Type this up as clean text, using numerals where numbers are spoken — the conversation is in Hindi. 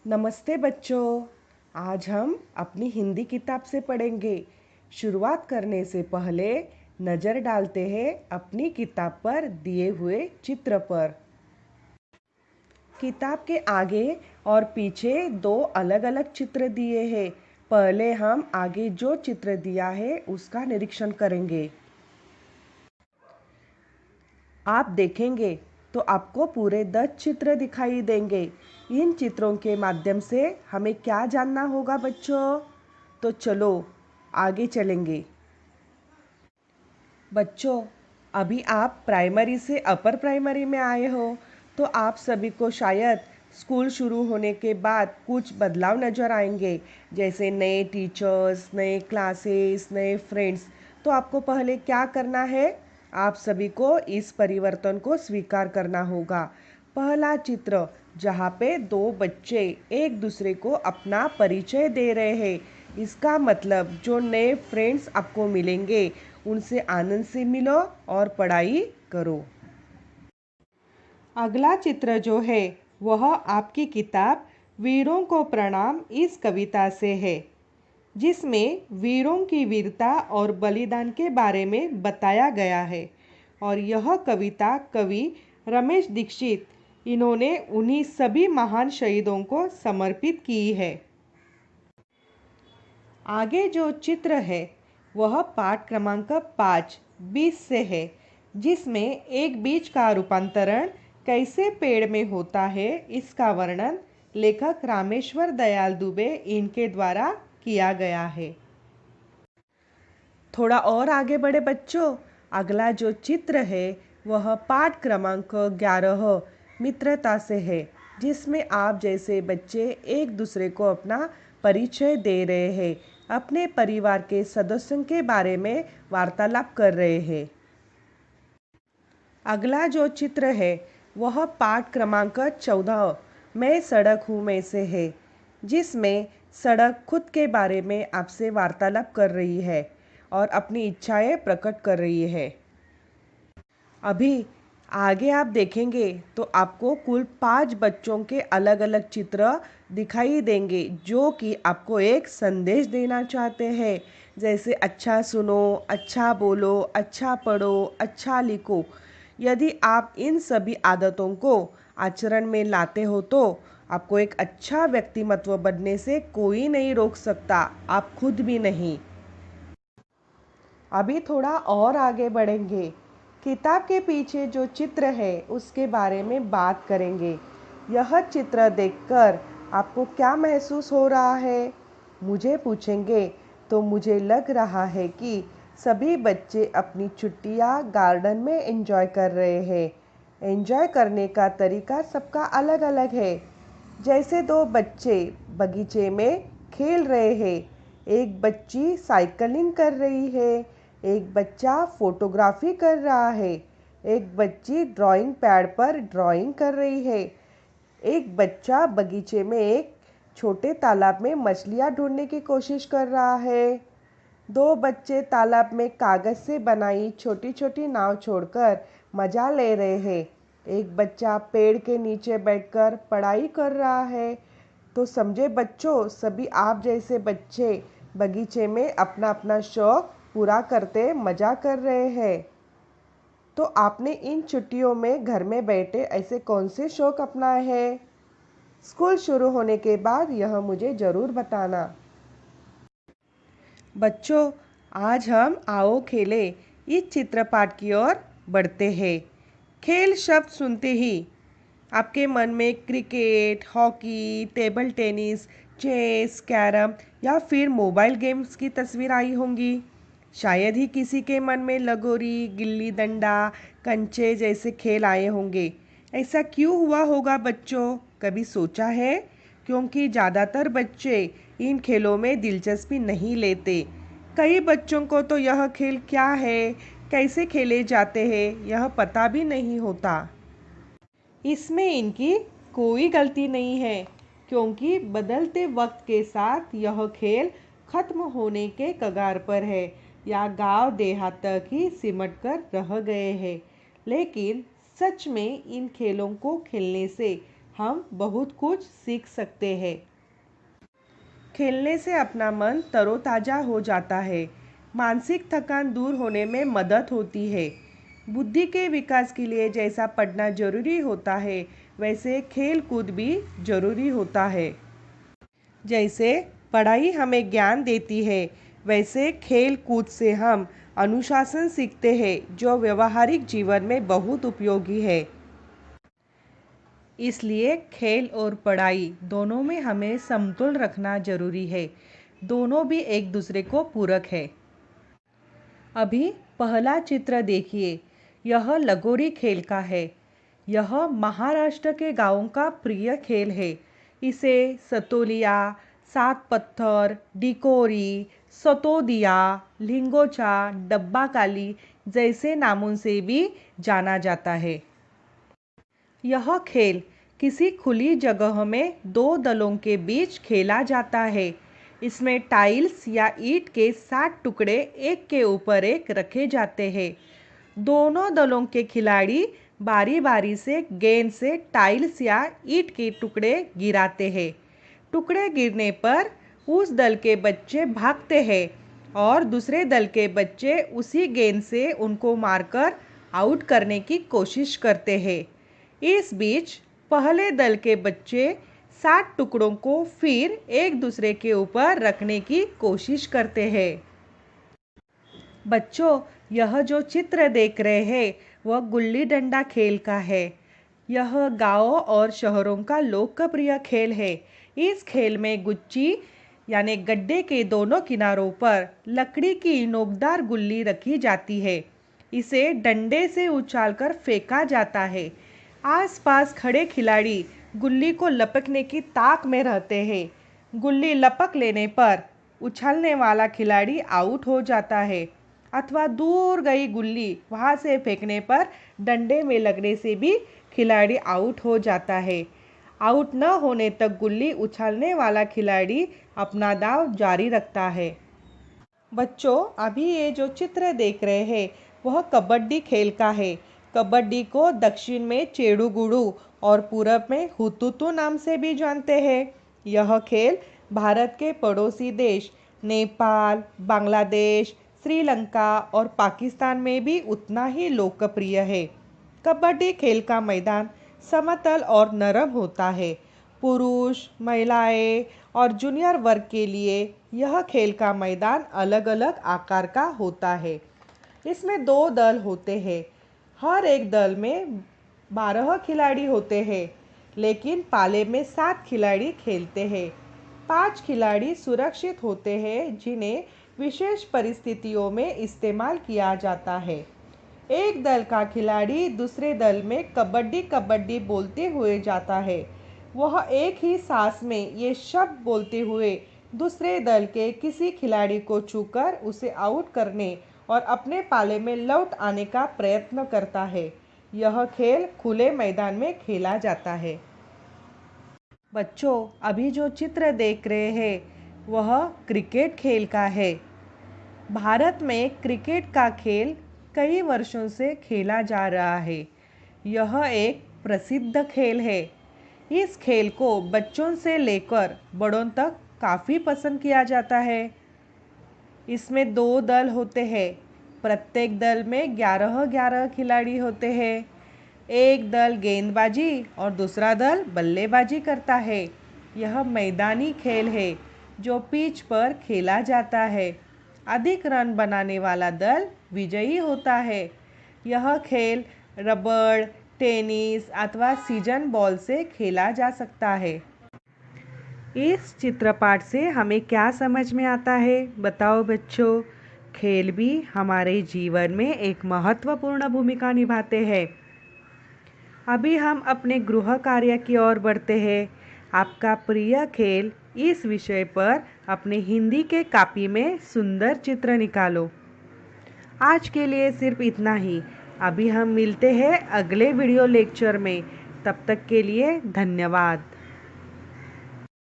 नमस्ते बच्चों। आज हम अपनी हिंदी किताब से पढ़ेंगे। शुरुआत करने से पहले नज़र डालते हैं अपनी किताब पर दिए हुए चित्र पर। किताब के आगे और पीछे दो अलग अलग चित्र दिए हैं। पहले हम आगे जो चित्र दिया है उसका निरीक्षण करेंगे। आप देखेंगे तो आपको पूरे 10 चित्र दिखाई देंगे। इन चित्रों के माध्यम से हमें क्या जानना होगा बच्चों? तो चलो आगे चलेंगे। बच्चों, अभी आप प्राइमरी से अपर प्राइमरी में आए हो, तो आप सभी को शायद स्कूल शुरू होने के बाद कुछ बदलाव नज़र आएंगे, जैसे नए टीचर्स, नए क्लासेस, नए फ्रेंड्स। तो आपको पहले क्या करना है? आप सभी को इस परिवर्तन को स्वीकार करना होगा। पहला चित्र जहाँ पे दो बच्चे एक दूसरे को अपना परिचय दे रहे हैं, इसका मतलब जो नए फ्रेंड्स आपको मिलेंगे उनसे आनंद से मिलो और पढ़ाई करो। अगला चित्र जो है वह आपकी किताब वीरों को प्रणाम इस कविता से है, जिसमें वीरों की वीरता और बलिदान के बारे में बताया गया है। और यह कविता कवि रमेश दीक्षित इन्होंने उन्हीं सभी महान शहीदों को समर्पित की है। आगे जो चित्र है वह पाठ क्रमांक 5-20 से है, जिसमें एक बीज का रूपांतरण कैसे पेड़ में होता है इसका वर्णन लेखक रामेश्वर दयाल दुबे इनके द्वारा किया गया है। थोड़ा और आगे बढ़े बच्चों। अगला जो चित्र है वह पाठ क्रमांक 11 मित्रता से है, जिसमें आप जैसे बच्चे एक दूसरे को अपना परिचय दे रहे हैं, अपने परिवार के सदस्यों के बारे में वार्तालाप कर रहे हैं। अगला जो चित्र है वह पाठ क्रमांक 14 मैं सड़क हूँ में से है, जिसमें सड़क खुद के बारे में आपसे वार्तालाप कर रही है और अपनी इच्छाएं प्रकट कर रही है। अभी आगे आप देखेंगे तो आपको कुल 5 बच्चों के अलग अलग चित्र दिखाई देंगे, जो कि आपको एक संदेश देना चाहते हैं, जैसे अच्छा सुनो, अच्छा बोलो, अच्छा पढ़ो, अच्छा लिखो। यदि आप इन सभी आदतों को आचरण में लाते हो तो आपको एक अच्छा व्यक्तिमत्व बनने से कोई नहीं रोक सकता, आप खुद भी नहीं। अभी थोड़ा और आगे बढ़ेंगे। किताब के पीछे जो चित्र है उसके बारे में बात करेंगे। यह चित्र देखकर आपको क्या महसूस हो रहा है? मुझे पूछेंगे तो मुझे लग रहा है कि सभी बच्चे अपनी छुट्टियां गार्डन में एंजॉय कर रहे हैं। एंजॉय करने का तरीका सबका अलग अलग है। जैसे दो बच्चे बगीचे में खेल रहे हैं, एक बच्ची साइकिलिंग कर रही है, एक बच्चा फोटोग्राफी कर रहा है, एक बच्ची ड्राइंग पैड पर ड्राइंग कर रही है, एक बच्चा बगीचे में एक छोटे तालाब में मछलियाँ ढूंढने की कोशिश कर रहा है। दो बच्चे तालाब में कागज़ से बनाई छोटी छोटी नाव छोड़कर मज़ा ले रहे हैं। एक बच्चा पेड़ के नीचे बैठकर पढ़ाई कर रहा है। तो समझे बच्चों, सभी आप जैसे बच्चे बगीचे में अपना अपना शौक पूरा करते मज़ा कर रहे हैं। तो आपने इन छुट्टियों में घर में बैठे ऐसे कौन से शौक अपनाए हैं? स्कूल शुरू होने के बाद यह मुझे ज़रूर बताना। बच्चों, आज हम आओ खेले इस चित्रपाठ की ओर बढ़ते हैं। खेल शब्द सुनते ही आपके मन में cricket, hockey, table tennis, chess, carrom या फिर मोबाइल गेम्स की तस्वीर आई होंगी। शायद ही किसी के मन में लगोरी, गिल्ली डंडा, कंचे जैसे खेल आए होंगे। ऐसा क्यों हुआ होगा बच्चों? कभी सोचा है? क्योंकि ज़्यादातर बच्चे इन खेलों में दिलचस्पी नहीं लेते। कई बच्चों को तो यह खेल क्या है, कैसे खेले जाते हैं, यह पता भी नहीं होता। इसमें इनकी कोई गलती नहीं है, क्योंकि बदलते वक्त के साथ यह खेल खत्म होने के कगार पर है या गांव देहात तक ही सिमट कर रह गए हैं। लेकिन सच में इन खेलों को खेलने से हम बहुत कुछ सीख सकते हैं। खेलने से अपना मन तरोताज़ा हो जाता है। मानसिक थकान दूर होने में मदद होती है। बुद्धि के विकास के लिए जैसा पढ़ना जरूरी होता है, वैसे खेल कूद भी जरूरी होता है। जैसे पढ़ाई हमें ज्ञान देती है, वैसे खेल कूद से हम अनुशासन सीखते हैं, जो व्यवहारिक जीवन में बहुत उपयोगी है। इसलिए खेल और पढ़ाई दोनों में हमें समतोल रखना जरूरी है। दोनों भी एक दूसरे को पूरक है। अभी पहला चित्र देखिए, यह लगोरी खेल का है। यह महाराष्ट्र के गांवों का प्रिय खेल है। इसे सतोलिया, सात पत्थर, डिकोरी, सतोदिया, लिंगोचा, डब्बा काली जैसे नामों से भी जाना जाता है। यह खेल किसी खुली जगह में दो दलों के बीच खेला जाता है। इसमें टाइल्स या ईंट के 7 टुकड़े एक के ऊपर एक रखे जाते हैं। दोनों दलों के खिलाड़ी बारी बारी से गेंद से टाइल्स या ईंट के टुकड़े गिराते हैं। टुकड़े गिरने पर उस दल के बच्चे भागते हैं और दूसरे दल के बच्चे उसी गेंद से उनको मारकर आउट करने की कोशिश करते हैं। इस बीच पहले दल के बच्चे 7 टुकड़ों को फिर एक दूसरे के ऊपर रखने की कोशिश करते हैं। बच्चों, यह जो चित्र देख रहे हैं वह गुल्ली डंडा खेल का है। यह गांवों और शहरों का लोकप्रिय खेल है। इस खेल में गुच्ची यानी गड्ढे के दोनों किनारों पर लकड़ी की नोकदार गुल्ली रखी जाती है। इसे डंडे से उछालकर फेंका जाता है। आसपास खड़े खिलाड़ी गुल्ली को लपकने की ताक में रहते हैं। गुल्ली लपक लेने पर उछलने वाला खिलाड़ी आउट हो जाता है, अथवा दूर गई गुल्ली वहां से फेंकने पर डंडे में लगने से भी खिलाड़ी आउट हो जाता है। आउट न होने तक गुल्ली उछलने वाला खिलाड़ी अपना दाव जारी रखता है। बच्चों, अभी ये जो चित्र देख रहे हैं वह कबड्डी खेल का है। कबड्डी को दक्षिण में चेडुगुडू और पूरब में हुतुतु नाम से भी जानते हैं। यह खेल भारत के पड़ोसी देश नेपाल, बांग्लादेश, श्रीलंका और पाकिस्तान में भी उतना ही लोकप्रिय है। कबड्डी खेल का मैदान समतल और नरम होता है। पुरुष, महिलाएं और जूनियर वर्ग के लिए यह खेल का मैदान अलग अलग आकार का होता है। इसमें 2 दल होते हैं। हर एक दल में 12 खिलाड़ी होते हैं, लेकिन पाले में 7 खिलाड़ी खेलते हैं। 5 खिलाड़ी सुरक्षित होते हैं, जिन्हें विशेष परिस्थितियों में इस्तेमाल किया जाता है। एक दल का खिलाड़ी दूसरे दल में कबड्डी कबड्डी बोलते हुए जाता है। वह एक ही सांस में ये शब्द बोलते हुए दूसरे दल के किसी खिलाड़ी को छूकर उसे आउट करने और अपने पाले में लौट आने का प्रयत्न करता है। यह खेल खुले मैदान में खेला जाता है। बच्चों, अभी जो चित्र देख रहे हैं वह क्रिकेट खेल का है। भारत में क्रिकेट का खेल कई वर्षों से खेला जा रहा है। यह एक प्रसिद्ध खेल है। इस खेल को बच्चों से लेकर बड़ों तक काफ़ी पसंद किया जाता है। इसमें 2 दल होते हैं। प्रत्येक दल में 11-11 खिलाड़ी होते हैं। एक दल गेंदबाजी और दूसरा दल बल्लेबाजी करता है। यह मैदानी खेल है जो पिच पर खेला जाता है। अधिक रन बनाने वाला दल विजयी होता है। यह खेल रबड़, टेनिस अथवा सीजन बॉल से खेला जा सकता है। इस चित्रपाट से हमें क्या समझ में आता है, बताओ बच्चों? खेल भी हमारे जीवन में एक महत्वपूर्ण भूमिका निभाते हैं। अभी हम अपने गृह कार्य की ओर बढ़ते हैं। आपका प्रिय खेल इस विषय पर अपने हिंदी के कॉपी में सुंदर चित्र निकालो। आज के लिए सिर्फ इतना ही। अभी हम मिलते हैं अगले वीडियो लेक्चर में। तब तक के लिए धन्यवाद।